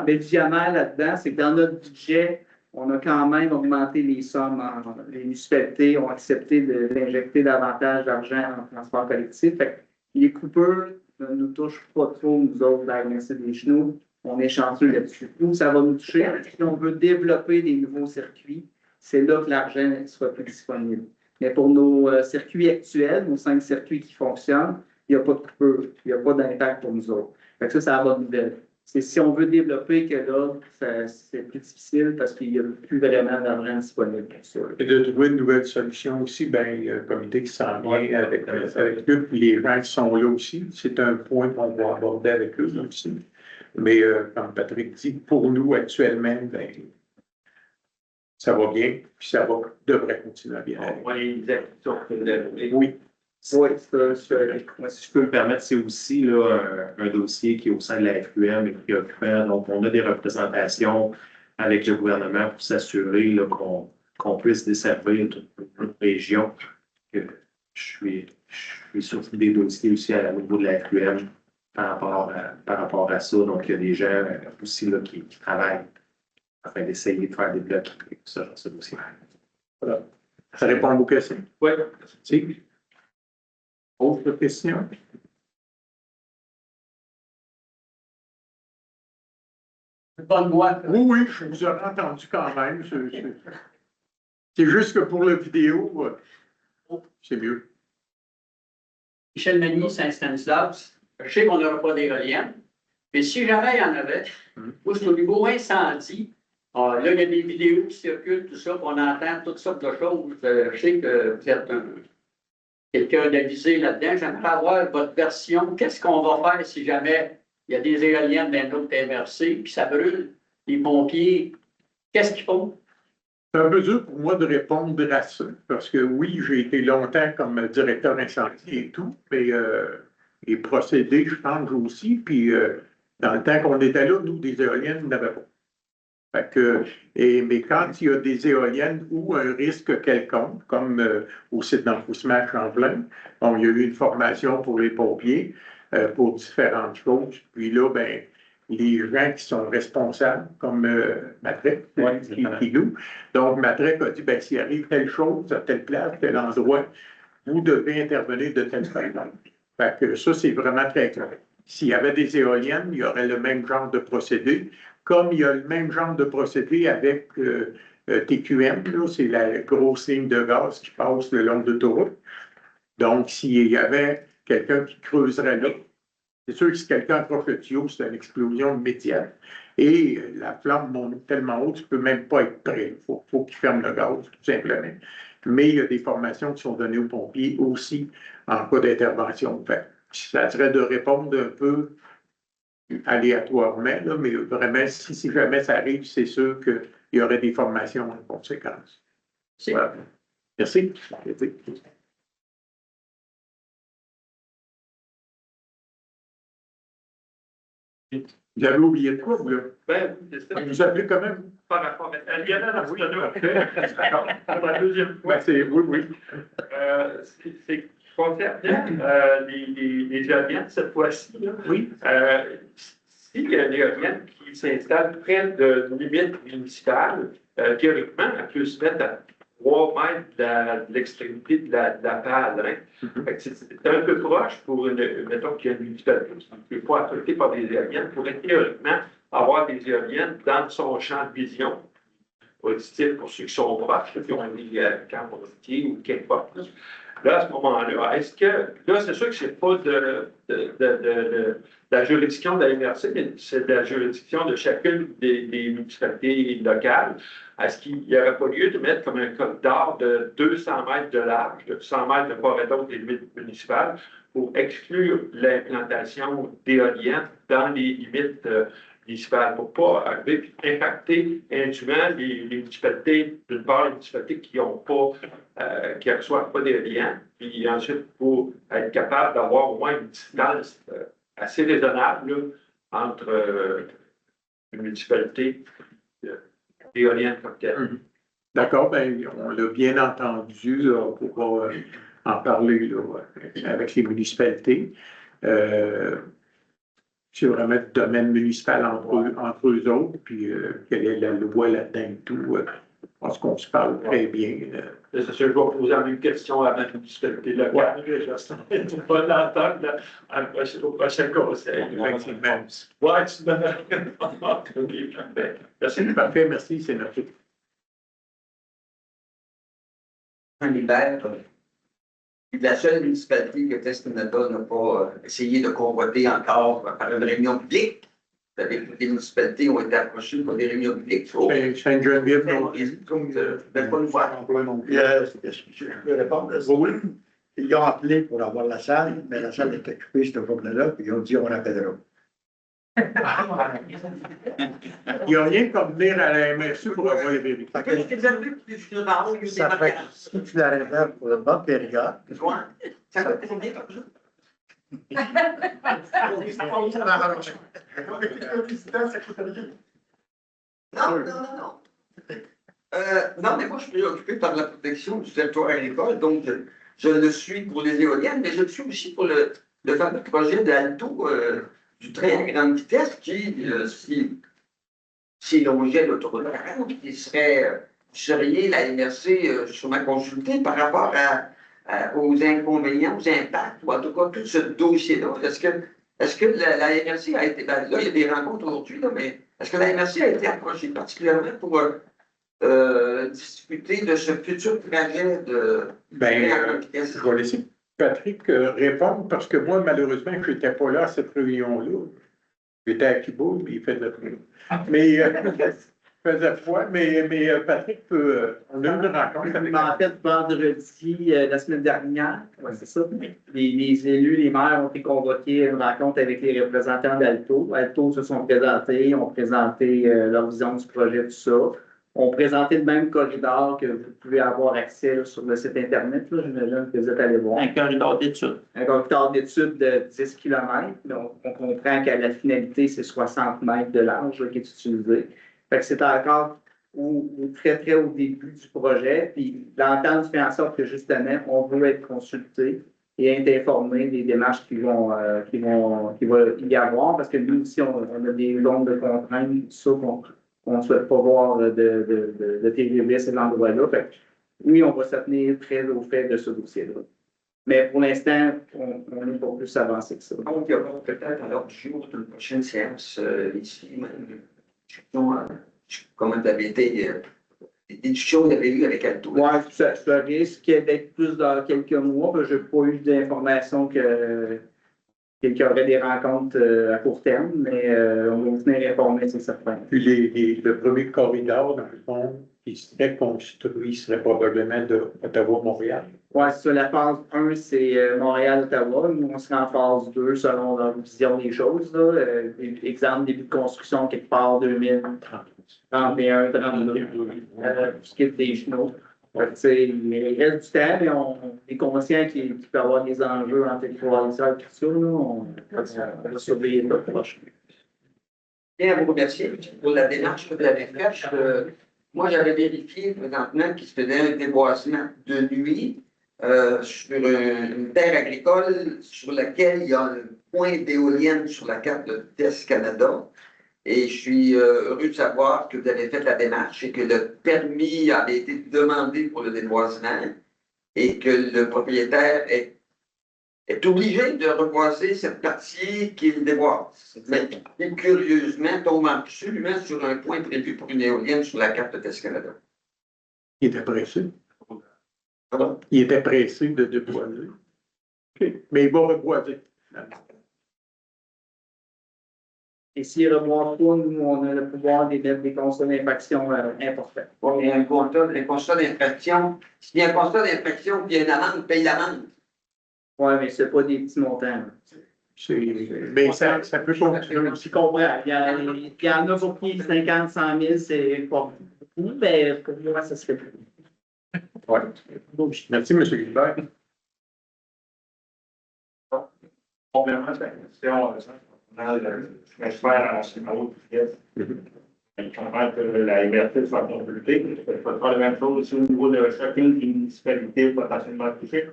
visionnaire là-dedans. C'est que dans notre budget, on a quand même augmenté les sommes. Les municipalités ont accepté d'injecter davantage d'argent en transport collectif. Fait que les coupures ne nous touchent pas trop, nous autres, dans la MRC des Chenaux. On est chanceux là-dessus. Nous, ça va nous toucher. Si on veut développer des nouveaux circuits, c'est là que l'argent soit plus disponible. Mais pour nos circuits actuels, nos 5 circuits qui fonctionnent, il n'y a pas de coupure, il n'y a pas d'impact pour nous autres. Fait que ça a la bonne nouvelle. C'est si on veut développer que là, c'est plus difficile parce qu'il n'y a plus vraiment d'argent disponible pour ça. Et de trouver une nouvelle solution aussi, bien, il y a un comité qui s'en vient avec eux, puis les gens qui sont là aussi. C'est un point qu'on va aborder avec eux aussi. Mais comme Patrick dit, pour nous actuellement, bien, ça va bien, puis ça devrait continuer à bien aller. Oui. Oui, Moi, si je peux me permettre, c'est aussi là, un dossier qui est au sein de la FQM et préoccupant. Donc, on a des représentations avec le gouvernement pour s'assurer là, qu'on puisse desservir toute une région. Je suis sur des dossiers aussi au niveau de la FQM par rapport à ça. Donc, il y a des gens aussi là, qui travaillent afin d'essayer de faire des blocs sur ce dossier. Voilà. Ça répond à vos questions? Oui. Si. Autre question? Bonne boîte. Oui, oui, je vous aurais entendu quand même. C'est juste que pour la vidéo, c'est mieux. Michel Meunier, Saint-Stanislas. Je sais qu'on n'aura pas d'éolienne, mais si jamais il y en avait, moi, c'est au niveau incendie. Là, il y a des vidéos qui circulent, tout ça, on entend toutes sortes de choses. Je sais que vous êtes quelqu'un d'avisé là-dedans. J'aimerais avoir votre version. Qu'est-ce qu'on va faire si jamais il y a des éoliennes dans notre MRC, puis ça brûle? Les pompiers, qu'est-ce qu'ils font? C'est un peu dur pour moi de répondre à ça, parce que oui, j'ai été longtemps comme directeur incendie et tout, mais les procédés changent aussi, puis dans le temps qu'on était là, nous, des éoliennes, on n'avait pas. Fait que, mais quand il y a des éoliennes ou un risque quelconque, comme au site d'enfouissement à Champlain, bon, il y a eu une formation pour les pompiers pour différentes choses. Puis là, ben, les gens qui sont responsables, comme Matrec, qui nous. Donc, Matrec a dit, ben, s'il arrive telle chose à telle place, tel endroit, vous devez intervenir de telle façon. Fait que ça, c'est vraiment très clair. S'il y avait des éoliennes, il y aurait le même genre de procédé, comme il y a le même genre de procédé avec TQM, c'est la grosse ligne de gaz qui passe le long de l'autoroute. Donc, s'il y avait quelqu'un qui creuserait là, c'est sûr que si quelqu'un approche le tuyau, c'est une explosion immédiate. Et la flamme monte tellement haut, tu ne peux même pas être prêt. Il faut qu'il ferme le gaz, tout simplement. Mais il y a des formations qui sont données aux pompiers aussi en cas d'intervention. Ça serait de répondre un peu aléatoirement, là, mais vraiment, si jamais ça arrive, c'est sûr qu'il y aurait des formations en conséquence. Voilà. Merci. Vous avez oublié de quoi, vous, là? Ben, c'est ça. Vous appelez quand même? Par rapport à Lionel Arsenault. Pour la deuxième fois. Ben, oui. C'est concernant les éoliennes cette fois-ci. Oui. S'il y a une éolienne qui s'installe près de limite municipale, théoriquement, elle peut se mettre à 3 mètres de l'extrémité de la pale. Hein? C'est un peu proche pour mettons qu'il y a une municipalité qui ne peut pas affectée par des éoliennes, pourrait théoriquement avoir des éoliennes dans son champ de vision auditif pour ceux qui sont proches, qui ont des camps routiers ou qu'importe. Là, à ce moment-là, est-ce que, là, c'est sûr que ce n'est pas de la juridiction de la MRC, mais c'est de la juridiction de chacune des municipalités locales. Est-ce qu'il n'y aurait pas lieu de mettre comme un corridor de 200 mètres de large, de 100 mètres de part et d'autre des limites municipales, pour exclure l'implantation d'éoliennes dans les limites municipales, pour ne pas arriver et impacter indûment les municipalités, d'une part, les municipalités qui n'ont pas, qui ne reçoivent pas d'éoliennes, puis ensuite pour être capable d'avoir au moins une distance assez raisonnable là, entre une municipalité d'éoliennes comme telle. D'accord, ben, on l'a bien entendu, là, on pourra en parler là, avec les municipalités. C'est vraiment le domaine municipal entre eux autres, puis quelle est la loi là-dedans et tout. Je pense qu'on se parle très bien. C'est sûr, je vais poser la même question à ma municipalité locale. Je vais pas l'entendre au prochain conseil. Effectivement. Ouais, tu me merci. Parfait, merci, c'est notre. L'hiver, la seule municipalité que Test-Canada n'a pas essayé de convoiter encore par une réunion publique. Les municipalités ont été approchées pour des réunions publiques. Sainte-Geneviève non plus. Je peux répondre à ça. Oui. Ils ont appelé pour avoir la salle, mais la salle est occupée cette journée-là, puis ils ont dit on appellera. Il n'y a rien comme venir à la MRC pour avoir les vérités. Ça fait, si tu la réserves pour une bonne période, Ça va être bien comme ça. Non, non, non, non. Non, mais moi, je suis préoccupé par la protection du territoire agricole, donc je le suis pour les éoliennes, mais je le suis aussi pour le fameux projet d'Alto du train à grande vitesse qui, si longeait l'autoroute 40, qui serait, vous seriez, la MRC, sûrement consultée par rapport aux inconvénients, aux impacts, ou en tout cas tout ce dossier-là. Est-ce que la MRC a été, ben, là, il y a des rencontres aujourd'hui, mais est-ce que la MRC a été approchée particulièrement pour discuter de ce futur trajet de vitesse? Je vais laisser Patrick répondre parce que moi, malheureusement, je n'étais pas là à cette réunion-là. J'étais à Cuba, mais il faisait froid. Mais faisait froid, mais Patrick peut. On a eu une rencontre avec. En fait, vendredi, la semaine dernière, ouais, c'est ça. Les élus, les maires ont été convoqués à une rencontre avec les représentants d'Alto. Alto se sont présentés, ont présenté leur vision du projet, tout ça. On présenté le même corridor que vous pouvez avoir accès là, sur le site Internet. J'imagine que vous êtes allé voir. Un corridor d'études. Un corridor d'études de 10 km. Donc, on comprend qu'à la finalité, c'est 60 mètres de large là, qui est utilisé. Fait que c'est encore très, très au début du projet. Puis l'entente fait en sorte que, justement, on veut être consulté et être informé des démarches qui vont y avoir. Parce que nous aussi, on a des longues de contraintes, tout ça, on ne souhaite pas voir de TVB à cet endroit-là. Oui, on va se tenir très au fait de ce dossier-là. Mais pour l'instant, on n'est pas plus avancé que ça. Donc, il y aura peut-être à l'ordre du jour d'une prochaine séance ici, même. Comment vous avez été, des discussions que vous avez eues avec Alto? Oui, ça risque d'être plus dans quelques mois. Je n'ai pas eu d'informations qu'il y aurait des rencontres à court terme, mais on va vous tenir informé, c'est certain. Puis le premier corridor, dans le fond, qui serait construit, serait probablement de Ottawa-Montréal. Oui, c'est ça. La phase 1, c'est Montréal-Ottawa. Nous, on sera en phase 2 selon leur vision des choses. Là. Exemple, début de construction quelque part 2031, 32, pour ce qui est des genoux. Il reste du temps, mais on est conscient qu'il peut y avoir des enjeux en territorialisation et tout ça. On va surveiller ça proche. Bien, à vous remercier pour la démarche que vous avez faite. Moi, j'avais vérifié présentement qu'il se faisait un déboisement de nuit sur une terre agricole sur laquelle il y a un point d'éolienne sur la carte de TES Canada. Et je suis heureux de savoir que vous avez fait la démarche et que le permis avait été demandé pour le déboisement et que le propriétaire est obligé de reboiser cette partie qu'il déboise. Mais curieusement, tombe absolument sur un point prévu pour une éolienne sur la carte de TES Canada. Il était pressé. Pardon? Il était pressé de déboiser. OK. Mais il va reboiser. Et s'il ne reboise pas, nous, on a le pouvoir d'émettre des constats d'infraction importants. Bon, il y a un constat d'infraction. S'il y a un constat d'infraction et une amende, paye l'amende. Oui, mais ce n'est pas des petits montants. Mais ça peut continuer. Je comprends. Il y en a pour qui 50, 100 000, c'est pas beaucoup, mais pour moi, ça se fait plus. Oui. Merci, M. Gilbert. Complément de la question, l'expert en haute vitesse. Je comprends que la liberté soit consultée. Il faut faire la même chose aussi au niveau de chacune des municipalités potentiellement touchées.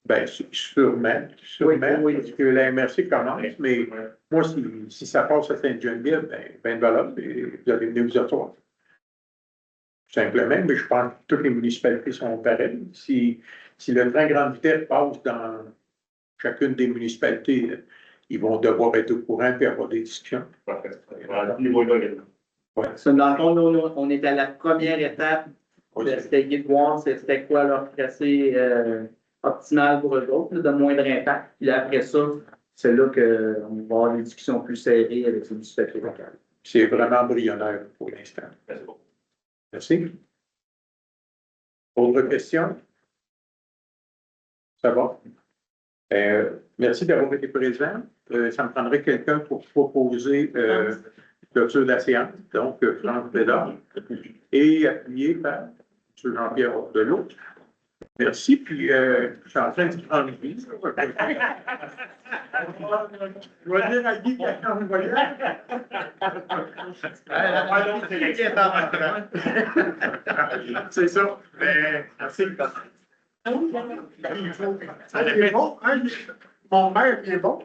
Bien, sûrement, Oui. parce que la MRC commence, mais moi, si ça passe à Sainte-Geneviève, ben voilà, vous allez venir vous asseoir. Simplement, mais je pense que toutes les municipalités sont pareilles. Si le train grande vitesse passe dans chacune des municipalités, ils vont devoir être au courant et avoir des discussions. Parfait. À ce niveau-là, Ouais. Dans le fond, on est à la première étape d'essayer de voir c'était quoi leur tracé optimal pour eux autres, de moindre impact. Puis après ça, c'est là qu'on va avoir des discussions plus serrées avec les municipalités locales. C'est vraiment embryonnaire pour l'instant. Merci. Autre question? Ça va? Merci d'avoir été présent. Ça me prendrait quelqu'un pour proposer clôture de la séance, donc Franck Bédard, et appuyé par M. Jean-Pierre Delot. Merci, puis je suis en train de prendre vie. Je vais dire à Guy qu'il a envoyé. C'est ça. Mais, merci. Ça est bon, hein? Mon père est bon.